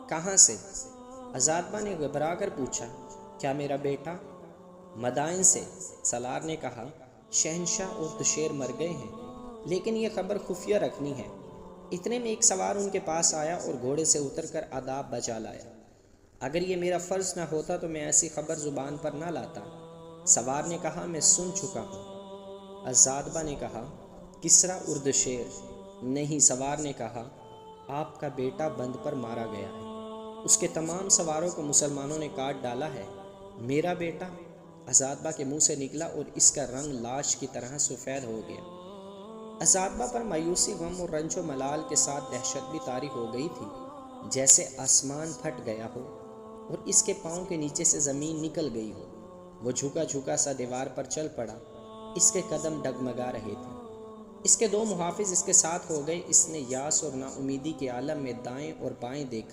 کہاں سے؟ عزادبہ نے گھبرا کر پوچھا۔ کیا میرا بیٹا؟ مدائن سے، سالار نے کہا۔ شہنشاہ اور دشیر مر گئے ہیں، لیکن یہ خبر خفیہ رکھنی ہے۔ اتنے میں ایک سوار ان کے پاس آیا اور گھوڑے سے اتر کر آداب بجا لایا۔ اگر یہ میرا فرض نہ ہوتا تو میں ایسی خبر زبان پر نہ لاتا۔ سوار نے کہا، میں سن چکا ہوں۔ عزادبہ نے کہا، کسریٰ اور دشیر؟ نہیں، سوار نے کہا، آپ کا بیٹا بند پر مارا گیا ہے۔ اس کے تمام سواروں کو مسلمانوں نے کاٹ ڈالا ہے۔ میرا بیٹا؟ عزادبہ کے منہ سے نکلا اور اس کا رنگ لاش کی طرح سفید ہو گیا۔ عزادبہ پر مایوسی، غم اور رنج و ملال کے ساتھ دہشت بھی طاری ہو گئی تھی، جیسے آسمان پھٹ گیا ہو اور اس کے پاؤں کے نیچے سے زمین نکل گئی ہو۔ وہ جھکا جھکا سا دیوار پر چل پڑا۔ اس کے قدم ڈگمگا رہے تھے۔ اس کے دو محافظ اس کے ساتھ ہو گئے۔ اس نے یاس اور نا امیدی کے عالم میں دائیں اور بائیں دیکھا۔